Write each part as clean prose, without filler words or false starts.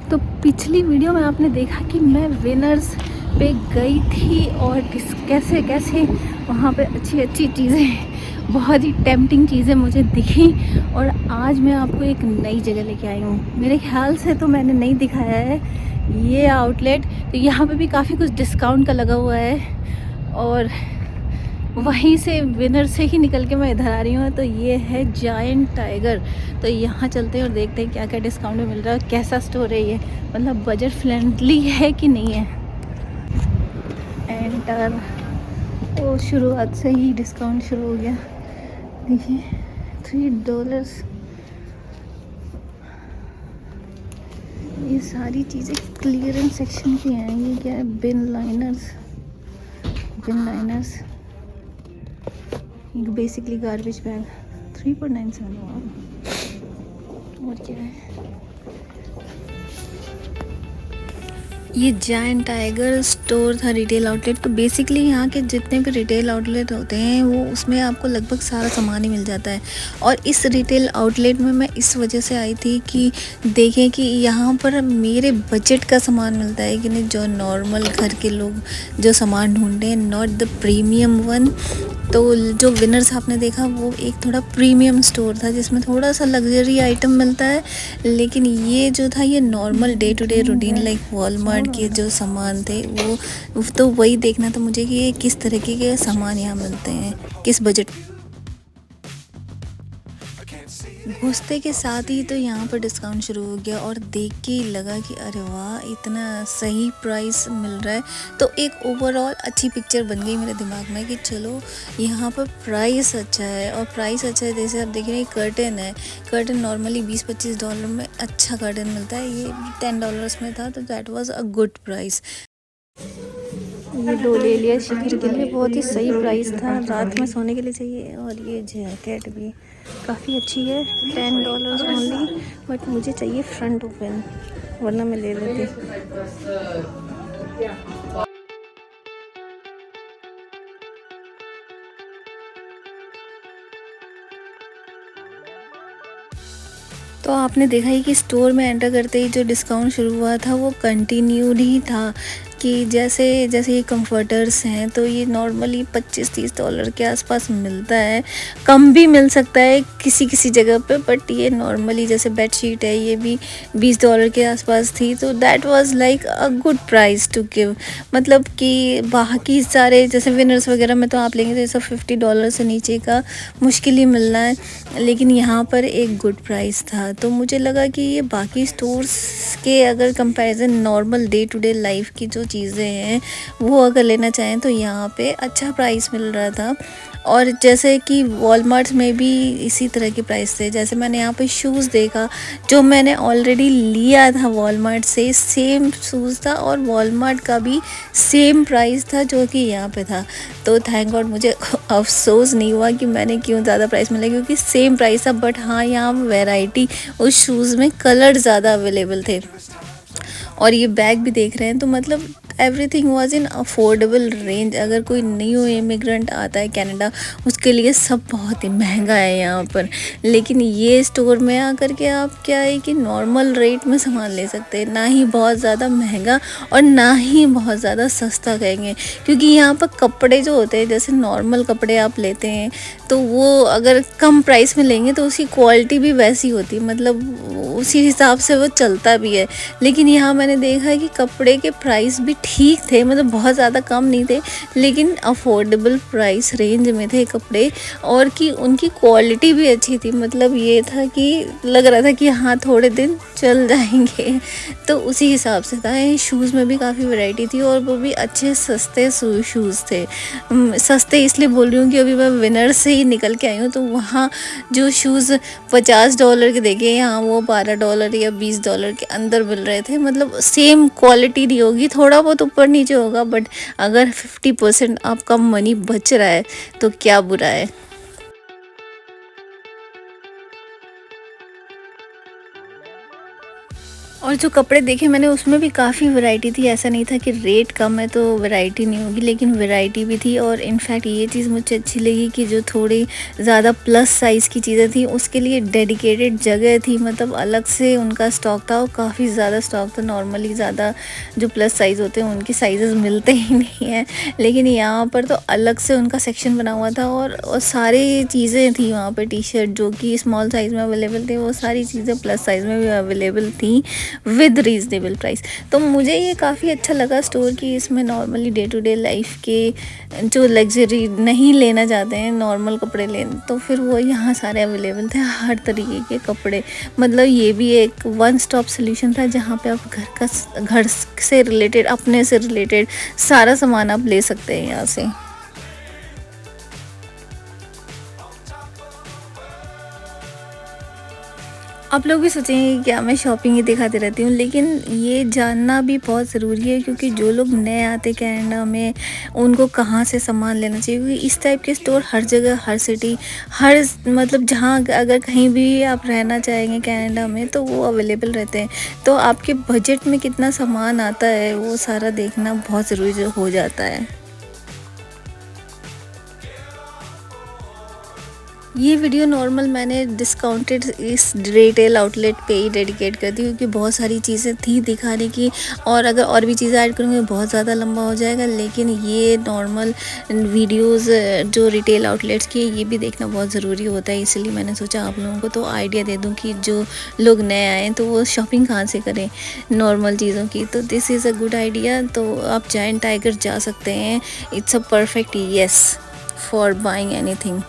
तो पिछली वीडियो में आपने देखा कि मैं विनर्स पे गई थी और कैसे कैसे वहाँ पे अच्छी अच्छी चीज़ें, बहुत ही टेम्पटिंग चीज़ें मुझे दिखी। और आज मैं आपको एक नई जगह लेके आई हूँ। मेरे ख्याल से तो मैंने नहीं दिखाया है ये आउटलेट। तो यहाँ पे भी काफ़ी कुछ डिस्काउंट का लगा हुआ है और वहीं से विनर से ही निकल के मैं इधर आ रही हूँ। तो ये है जायंट टाइगर। तो यहाँ चलते हैं और देखते हैं क्या क्या डिस्काउंट में मिल रहा है, कैसा स्टोर है ये, मतलब बजट फ्रेंडली है कि नहीं है। एंटर। ओ, शुरुआत से ही डिस्काउंट शुरू हो गया। देखिए $3। ये सारी चीज़ें क्लियरेंस सेक्शन की हैं। ये क्या है, बिन लाइनर्स। Basically garbage bag 3.97। और क्या है, ये जायंट टाइगर स्टोर था, रिटेल आउटलेट। तो बेसिकली यहाँ के जितने भी रिटेल आउटलेट होते हैं वो उसमें आपको लगभग सारा सामान ही मिल जाता है। और इस रिटेल आउटलेट में मैं इस वजह से आई थी कि देखें कि यहाँ पर मेरे बजट का सामान मिलता है कि नहीं। जो नॉर्मल घर के लोग जो सामान ढूंढते हैं, नॉट द प्रीमियम वन। तो जो विनर्स आपने देखा वो एक थोड़ा प्रीमियम स्टोर था जिसमें थोड़ा सा लग्जरी आइटम मिलता है। लेकिन ये जो था ये normal day to day routine like Walmart के जो सामान थे वो तो वही देखना था मुझे कि ये किस तरीके के सामान यहाँ मिलते हैं, किस बजट। घुसते के साथ ही तो यहाँ पर डिस्काउंट शुरू हो गया और देख के ही लगा कि अरे वाह, इतना सही प्राइस मिल रहा है। तो एक ओवरऑल अच्छी पिक्चर बन गई मेरे दिमाग में कि चलो यहाँ पर प्राइस अच्छा है। और प्राइस अच्छा है, जैसे आप देख रहे हैं कर्टन है। कर्टन नॉर्मली $20-25 में अच्छा कर्टन मिलता है, ये $10 में था। तो that was a good price. ये 2 ले लिया शिखर के लिए, बहुत ही सही प्राइस था, रात में सोने के लिए चाहिए। और ये जैकेट भी काफ़ी अच्छी है, $10 ओनली। बट मुझे चाहिए फ्रंट ओपन, वरना मैं ले लेती। तो आपने देखा ही कि स्टोर में एंटर करते ही जो डिस्काउंट शुरू हुआ था वो कंटिन्यूड ही था। कि जैसे जैसे ये कंफर्टर्स हैं तो ये नॉर्मली $25-30 के आसपास मिलता है, कम भी मिल सकता है किसी किसी जगह पे। बट ये नॉर्मली जैसे बेडशीट है ये भी $20 के आसपास थी। तो that was like a good price to give. मतलब कि बाकी सारे जैसे विनर्स वगैरह में तो आप लेंगे तो ये सब $50 से नीचे का मुश्किल ही मिलना है। लेकिन यहाँ पर एक गुड प्राइस था। तो मुझे लगा कि ये बाकी स्टोर्स के अगर comparison normal day to day life की जो चीज़ें हैं वो अगर लेना चाहें तो यहाँ पे अच्छा प्राइस मिल रहा था। और जैसे कि वॉलमार्ट में भी इसी तरह के प्राइस थे। जैसे मैंने यहाँ पे शूज़ देखा, जो मैंने ऑलरेडी लिया था वॉलमार्ट से, सेम शूज़ था और वॉलमार्ट का भी सेम प्राइस था जो कि यहाँ पे था। तो थैंक गॉड मुझे अफसोस नहीं हुआ कि मैंने क्यों ज़्यादा प्राइस मिला, क्योंकि सेम प्राइस था। बट हाँ, यहाँ वैरायटी उस शूज़ में कलर ज़्यादा अवेलेबल थे। और ये बैग भी देख रहे हैं तो मतलब everything was in affordable range. अगर कोई न्यू इमिग्रेंट आता है कनाडा, उसके लिए सब बहुत ही महंगा है यहाँ पर। लेकिन ये स्टोर में आकर के आप क्या है कि नॉर्मल रेट में सामान ले सकते हैं, ना ही बहुत ज़्यादा महंगा और ना ही बहुत ज़्यादा सस्ता कहेंगे। क्योंकि यहाँ पर कपड़े जो होते हैं, जैसे नॉर्मल कपड़े आप लेते हैं तो वो अगर कम प्राइस में लेंगे तो उसकी क्वालिटी भी वैसी होती है, मतलब उसी हिसाब से वो चलता भी है। लेकिन यहाँ मैंने देखा कि कपड़े के प्राइस भी ठीक थे, मतलब बहुत ज़्यादा कम नहीं थे, लेकिन अफोर्डेबल प्राइस रेंज में थे कपड़े। और कि उनकी क्वालिटी भी अच्छी थी, मतलब ये था कि लग रहा था कि हाँ थोड़े दिन चल जाएंगे। तो उसी हिसाब से था। शूज़ में भी काफ़ी वैरायटी थी और वो भी अच्छे सस्ते शूज़ थे। सस्ते इसलिए बोल रही हूँ कि अभी मैं विनर से ही निकल के आई हूँ, तो वहाँ जो शूज़ $50 के देखे, यहाँ वो $12 या $20 के अंदर मिल रहे थे। मतलब सेम क्वालिटी नहीं होगी, थोड़ा बहुत ऊपर नीचे होगा, बट अगर 50% आपका मनी बच रहा है तो क्या बुरा है। और जो कपड़े देखे मैंने उसमें भी काफ़ी वैरायटी थी, ऐसा नहीं था कि रेट कम है तो वैरायटी नहीं होगी, लेकिन वैरायटी भी थी। और इनफैक्ट ये चीज़ मुझे अच्छी लगी कि जो थोड़ी ज़्यादा प्लस साइज़ की चीज़ें थी उसके लिए डेडिकेटेड जगह थी, मतलब अलग से उनका स्टॉक था और काफ़ी ज़्यादा स्टॉक था। नॉर्मली ज़्यादा जो प्लस साइज़ होते हैं उनके साइज़ मिलते ही नहीं हैं, लेकिन यहाँ पर तो अलग से उनका सेक्शन बना हुआ था और सारी चीज़ें थी वहाँ पर। टी शर्ट जो कि स्मॉल साइज़ में अवेलेबल थे वो सारी चीज़ें प्लस साइज़ में भी अवेलेबल थी विद रीज़नेबल प्राइस। तो मुझे ये काफ़ी अच्छा लगा स्टोर की, इसमें normally day to day life के जो लग्जरी नहीं लेना चाहते हैं, नॉर्मल कपड़े लेने, तो फिर वो यहाँ सारे अवेलेबल थे, हर तरीके के कपड़े। मतलब ये भी एक वन स्टॉप सोल्यूशन था जहाँ पे आप घर से रिलेटेड, अपने से रिलेटेड सारा सामान आप ले सकते हैं यहाँ से। आप लोग भी सोचेंगे कि क्या मैं शॉपिंग ही दिखाती रहती हूँ, लेकिन ये जानना भी बहुत ज़रूरी है क्योंकि जो लोग नए आते कनाडा में उनको कहाँ से सामान लेना चाहिए, क्योंकि इस टाइप के स्टोर हर जगह, हर सिटी, हर मतलब जहाँ अगर कहीं भी आप रहना चाहेंगे कनाडा में तो वो अवेलेबल रहते हैं। तो आपके बजट में कितना सामान आता है वो सारा देखना बहुत ज़रूरी हो जाता है। ये वीडियो नॉर्मल मैंने डिस्काउंटेड इस रिटेल आउटलेट पे ही डेडिकेट कर दी क्योंकि बहुत सारी चीज़ें थी दिखाने की, और अगर और भी चीज़ें ऐड करूँगी बहुत ज़्यादा लंबा हो जाएगा। लेकिन ये नॉर्मल वीडियोस जो रिटेल आउटलेट्स की ये भी देखना बहुत ज़रूरी होता है, इसलिए मैंने सोचा आप लोगों को तो आइडिया दे दूँ कि जो लोग नए आएँ तो वो शॉपिंग कहाँ से करें नॉर्मल चीज़ों की। तो this is a good idea. तो आप जायंट टाइगर जा सकते हैं, it's a perfect yes for buying anything.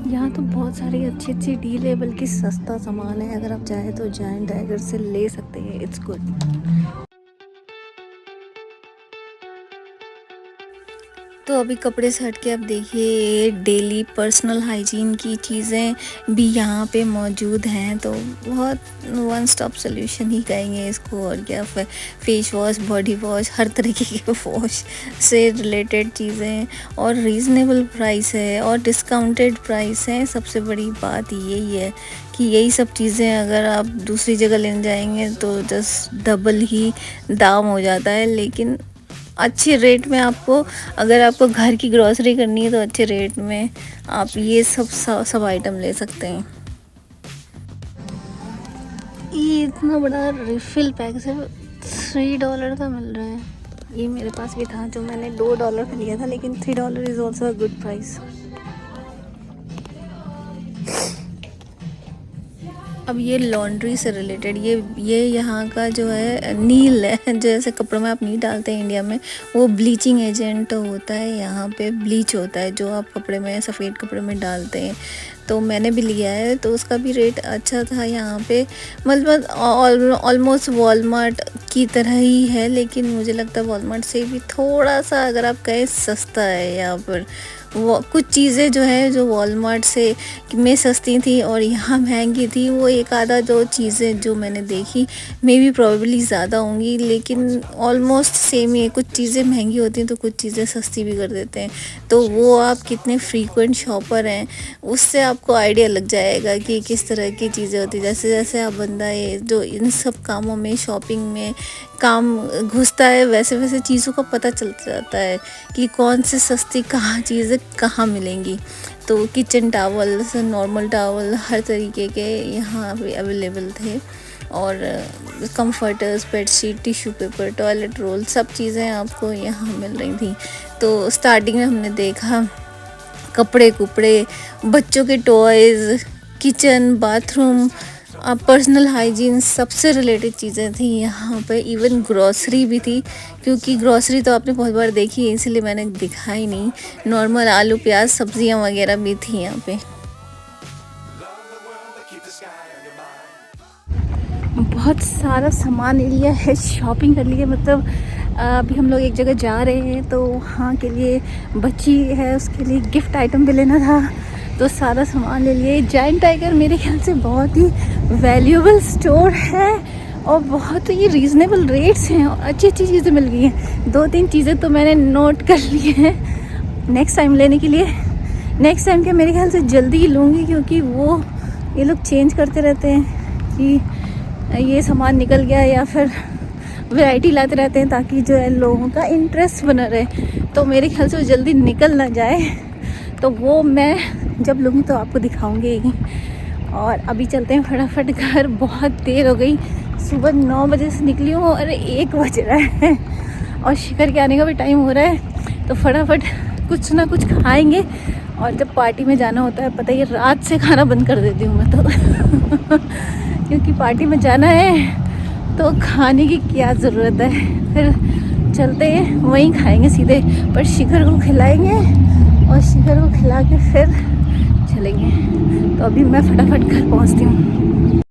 यहाँ तो बहुत सारी अच्छी अच्छी डील है, बल्कि सस्ता सामान है, अगर आप चाहें तो जायंट टाइगर से ले सकते हैं, इट्स गुड। तो अभी कपड़े से हट के अब देखिए डेली पर्सनल हाइजीन की चीज़ें भी यहाँ पे मौजूद हैं, तो बहुत वन स्टॉप सोल्यूशन ही कहेंगे इसको। और क्या, फेस वॉश, बॉडी वॉश, हर तरीके के वॉश से रिलेटेड चीज़ें, और रीज़नेबल प्राइस है और डिस्काउंटेड प्राइस है। सबसे बड़ी बात यही है कि यही सब चीज़ें अगर आप दूसरी जगह लेने जाएंगे तो जस्ट डबल ही दाम हो जाता है, लेकिन अच्छे रेट में आपको, अगर आपको घर की ग्रॉसरी करनी है तो अच्छे रेट में आप ये सब आइटम ले सकते हैं। ये इतना बड़ा रिफ़िल पैक सिर्फ $3 का मिल रहा है। ये मेरे पास भी था जो मैंने $2 का लिया था, लेकिन $3 is also a good price. अब ये लॉन्ड्री से रिलेटेड, ये यहाँ का जो है नील है, जैसे कपड़ों में आप नील डालते हैं इंडिया में, वो ब्लीचिंग एजेंट होता है, यहाँ पे ब्लीच होता है जो आप कपड़े में, सफ़ेद कपड़े में डालते हैं। तो मैंने भी लिया है, तो उसका भी रेट अच्छा था यहाँ पे, मतलब ऑलमोस्ट वॉलमार्ट की तरह ही है, लेकिन मुझे लगता है वॉलमार्ट से भी थोड़ा सा, अगर आप कहें, सस्ता है यहाँ पर। वो कुछ चीज़ें जो है जो वॉलमार्ट से में सस्ती थी और यहाँ महंगी थी, वो एक आधा जो चीज़ें जो मैंने देखी मे बी प्रॉबेबली ज़्यादा होंगी, लेकिन ऑलमोस्ट सेम ही है। कुछ चीज़ें महंगी होती हैं तो कुछ चीज़ें सस्ती भी कर देते हैं। तो वो आप कितने फ्रीक्वेंट शॉपर हैं उससे आपको आइडिया लग जाएगा कि किस तरह की चीज़ें होती हैं। जैसे जैसे आप बंदा ये जो इन सब कामों में, शॉपिंग में काम घुसता है, वैसे वैसे चीज़ों का पता चलता जाता है कि कौन से सस्ती कहाँ चीज़ें कहाँ मिलेंगी। तो किचन टावल, नॉर्मल टावल, हर तरीके के यहाँ पे अवेलेबल थे, और comforters, bedsheet, tissue paper, toilet roll, सब चीज़ें आपको यहाँ मिल रही थी। तो स्टार्टिंग में हमने देखा कपड़े कुपड़े, बच्चों के toys, kitchen, bathroom, personal hygiene, सबसे रिलेटेड चीज़ें थी यहाँ पे। इवन ग्रॉसरी भी थी, क्योंकि ग्रॉसरी तो आपने बहुत बार देखी है इसलिए मैंने दिखाई नहीं। नॉर्मल आलू प्याज सब्जियाँ वगैरह भी थी यहाँ पे। बहुत सारा सामान ले लिया है, शॉपिंग कर ली है, मतलब अभी हम लोग एक जगह जा रहे हैं तो वहाँ के लिए बच्ची है, उसके लिए गिफ्ट आइटम भी लेना था, तो सारा सामान ले लिए। जायंट टाइगर मेरे ख्याल से बहुत ही वैल्यूएबल स्टोर है और बहुत ही रीज़नेबल रेट्स हैं और अच्छी अच्छी चीज़ें मिल गई हैं। 2-3 चीज़ें तो मैंने नोट कर ली हैं नेक्स्ट टाइम लेने के लिए। नेक्स्ट टाइम क्या, मेरे ख्याल से जल्दी ही लूँगी, क्योंकि वो ये लोग चेंज करते रहते हैं कि ये सामान निकल गया या फिर वैरायटी लाते रहते हैं ताकि जो है लोगों का इंटरेस्ट बना रहे। तो मेरे ख्याल से वो जल्दी निकल ना जाए, तो वो मैं जब लूँगी तो आपको दिखाऊंगी ही। और अभी चलते हैं फटाफट घर, बहुत देर हो गई, सुबह 9 बजे से निकली हूँ और 1 बज रहा है और शिखर के आने का भी टाइम हो रहा है। तो फटाफट कुछ ना कुछ खाएंगे। और जब पार्टी में जाना होता है, पता ही रात से खाना बंद कर देती हूँ मैं तो क्योंकि पार्टी में जाना है तो खाने की क्या ज़रूरत है। फिर चलते हैं वहीं खाएंगे सीधे, पर शिखर को खिलाएंगे और शिखर को खिला के फिर चलेंगे। तो अभी मैं फटाफट घर पहुंचती हूँ।